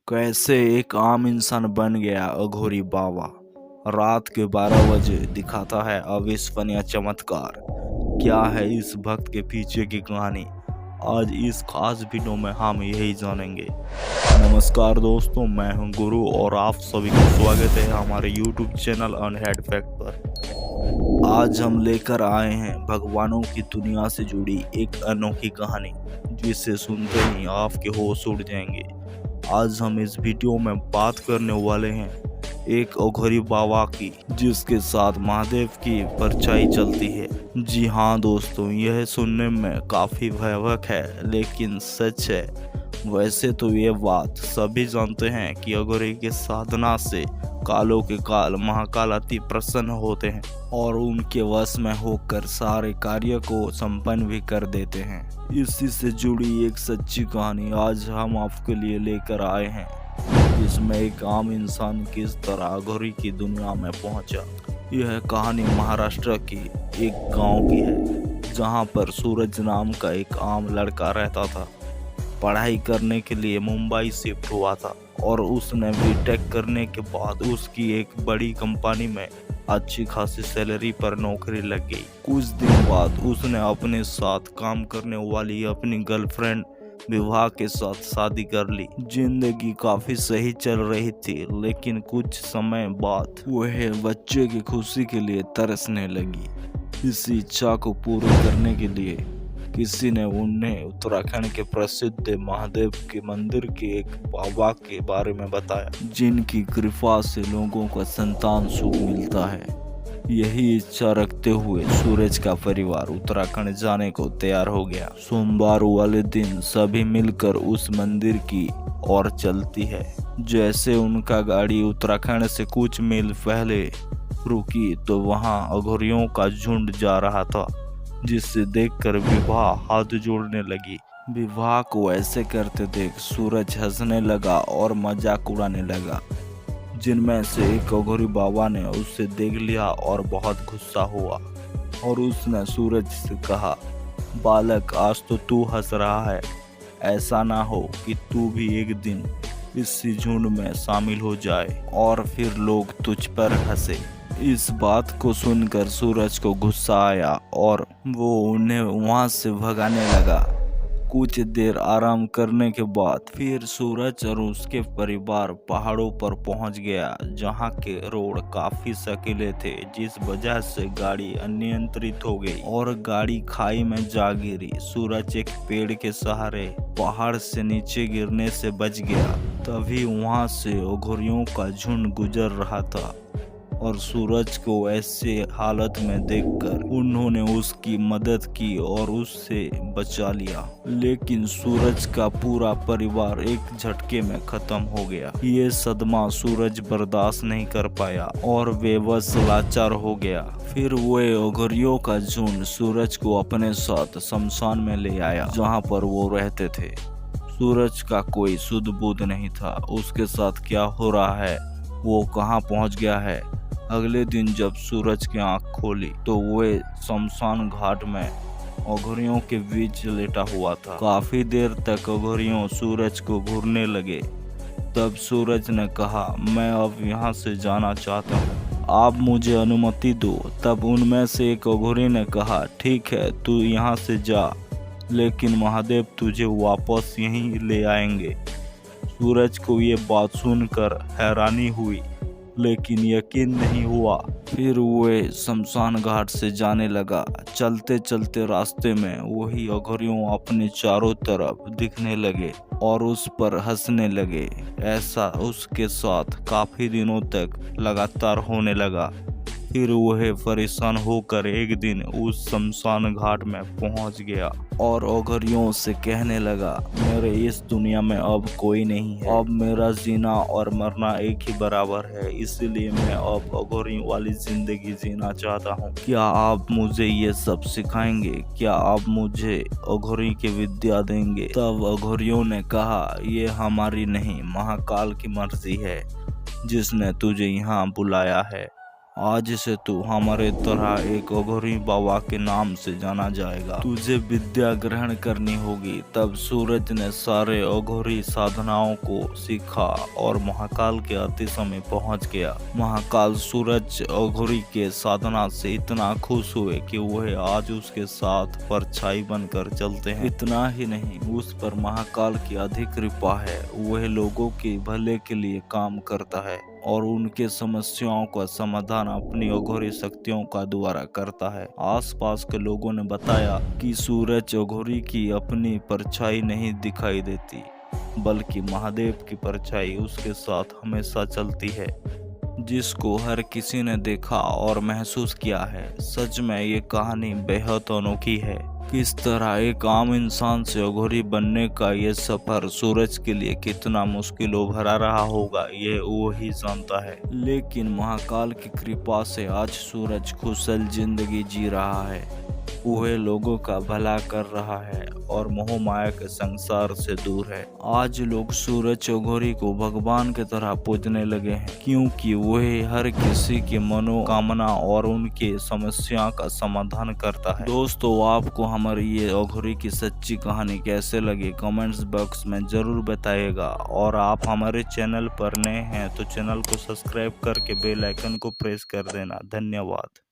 कैसे एक आम इंसान बन गया अघोरी बाबा। रात के 12 बजे दिखाता है अविश्वसनीय चमत्कार। क्या है इस भक्त के पीछे की कहानी? आज इस खास वीडियो में हम यही जानेंगे। नमस्कार दोस्तों, मैं हूं गुरु और आप सभी का स्वागत है हमारे YouTube चैनल अनहेड फैक्ट पर। आज हम लेकर आए हैं भगवानों की दुनिया से जुड़ी एक अनोखी कहानी, जिसे सुनते ही आपके होश उड़ जाएंगे। आज हम इस वीडियो में बात करने वाले हैं एक अघोरी बाबा की, जिसके साथ महादेव की परछाई चलती है। जी हाँ दोस्तों, यह सुनने में काफी भयावह है लेकिन सच है। वैसे तो ये बात सभी जानते हैं कि अघोरी की साधना से कालों के काल महाकाल अति प्रसन्न होते हैं और उनके वश में होकर सारे कार्य को संपन्न भी कर देते हैं। इसी से जुड़ी एक सच्ची कहानी आज हम आपके लिए लेकर आए हैं, जिसमें एक आम इंसान किस तरह अघोरी की दुनिया में पहुंचा। यह कहानी महाराष्ट्र की एक गांव की है, जहां पर सूरज नाम का एक आम लड़का रहता था। पढ़ाई करने के लिए मुंबई शिफ्ट हुआ था और उसने बीटेक करने के बाद उसकी एक बड़ी कंपनी में अच्छी खासी सैलरी पर नौकरी लग गई। कुछ दिन बाद उसने अपने साथ काम करने वाली अपनी गर्लफ्रेंड विवाह के साथ शादी कर ली। जिंदगी काफी सही चल रही थी, लेकिन कुछ समय बाद वह बच्चे की खुशी के लिए तरसने लगी। इस इच्छा को पूरा करने के लिए किसी ने उन्हें उत्तराखंड के प्रसिद्ध महादेव के मंदिर के एक बाबा के बारे में बताया, जिनकी कृपा से लोगों को संतान सुख मिलता है। यही इच्छा रखते हुए सूरज का परिवार उत्तराखंड जाने को तैयार हो गया। सोमवार वाले दिन सभी मिलकर उस मंदिर की ओर चलती है। जैसे उनका गाड़ी उत्तराखंड से कुछ मील पहले रुकी तो वहां अघोरियों का झुंड जा रहा था, जिसे देखकर विवाह हाथ जोड़ने लगी। विवाह को ऐसे करते देख सूरज हंसने लगा और मजाक उड़ाने लगा। जिनमें से एक अघोरी बाबा ने उसे देख लिया और बहुत गुस्सा हुआ और उसने सूरज से कहा, बालक, आज तो तू हंस रहा है, ऐसा ना हो कि तू भी एक दिन इस झुंड में शामिल हो जाए और फिर लोग तुझ पर हंसे। इस बात को सुनकर सूरज को गुस्सा आया और वो उन्हें वहां से भगाने लगा। कुछ देर आराम करने के बाद फिर सूरज और उसके परिवार पहाड़ों पर पहुंच गया, जहां के रोड काफी सकीले थे, जिस वजह से गाड़ी अनियंत्रित हो गई और गाड़ी खाई में जा गिरी। सूरज एक पेड़ के सहारे पहाड़ से नीचे गिरने से बच गया। तभी वहां से अघोरियों का झुंड गुजर रहा था और सूरज को ऐसे हालत में देखकर उन्होंने उसकी मदद की और उससे बचा लिया। लेकिन सूरज का पूरा परिवार एक झटके में खत्म हो गया। ये सदमा सूरज बर्दाश्त नहीं कर पाया और बेबस लाचार हो गया। फिर वो अघोरियों का झुंड सूरज को अपने साथ शमशान में ले आया, जहाँ पर वो रहते थे। सूरज का कोई सुध बुध नहीं था। उसके साथ क्या हो रहा है, वो कहाँ पहुँच गया है। अगले दिन जब सूरज की आंख खोली तो वह शमशान घाट में अघोरियों के बीच लेटा हुआ था। काफी देर तक अघोरियों सूरज को घूरने लगे। तब सूरज ने कहा, मैं अब यहाँ से जाना चाहता हूँ, आप मुझे अनुमति दो। तब उनमें से एक अघोरी ने कहा, ठीक है, तू यहाँ से जा, लेकिन महादेव तुझे वापस यहीं ले आएंगे। सूरज को ये बात सुनकर हैरानी हुई, लेकिन यकीन नहीं हुआ। फिर वह शमशान घाट से जाने लगा। चलते चलते रास्ते में वही अघोरियों अपने चारों तरफ दिखने लगे और उस पर हंसने लगे। ऐसा उसके साथ काफी दिनों तक लगातार होने लगा। फिर वह परेशान होकर एक दिन उस शमशान घाट में पहुंच गया और अघोरियों से कहने लगा, मेरे इस दुनिया में अब कोई नहीं है। अब मेरा जीना और मरना एक ही बराबर है, इसलिए मैं अब अघोरी वाली जिंदगी जीना चाहता हूँ। क्या आप मुझे ये सब सिखाएंगे? क्या आप मुझे अघोरी की विद्या देंगे? तब अघोरियों ने कहा, ये हमारी नहीं, महाकाल की मर्जी है, जिसने तुझे यहाँ बुलाया है। आज से तू हमारे तरह एक अघोरी बाबा के नाम से जाना जाएगा। तुझे विद्या ग्रहण करनी होगी। तब सूरज ने सारे अघोरी साधनाओं को सीखा और महाकाल के अति समय पहुंच गया। महाकाल सूरज अघोरी के साधना से इतना खुश हुए कि वह आज उसके साथ परछाई बनकर चलते हैं। इतना ही नहीं, उस पर महाकाल की अधिक कृपा है। वह लोगों के भले के लिए काम करता है और उनके समस्याओं का समाधान अपनी अघोरी शक्तियों का द्वारा करता है। आसपास के लोगों ने बताया कि सूरज अघोरी की अपनी परछाई नहीं दिखाई देती, बल्कि महादेव की परछाई उसके साथ हमेशा चलती है, जिसको हर किसी ने देखा और महसूस किया है। सच में ये कहानी बेहद अनोखी है। किस तरह एक आम इंसान से अघोरी बनने का ये सफर सूरज के लिए कितना मुश्किलों भरा रहा होगा, ये वो ही जानता है। लेकिन महाकाल की कृपा से आज सूरज खुशहाल जिंदगी जी रहा है। वह लोगों का भला कर रहा है और मोह माया के संसार से दूर है। आज लोग सूरज अघोरी को भगवान की तरह पूजने लगे हैं, क्योंकि वह हर किसी की मनोकामना और उनके समस्या का समाधान करता है। दोस्तों, आपको हमारी ये अघोरी की सच्ची कहानी कैसे लगी कमेंट्स बॉक्स में जरूर बताइएगा। और आप हमारे चैनल पर नए हैं तो चैनल को सब्सक्राइब करके बेल आइकन को प्रेस कर देना। धन्यवाद।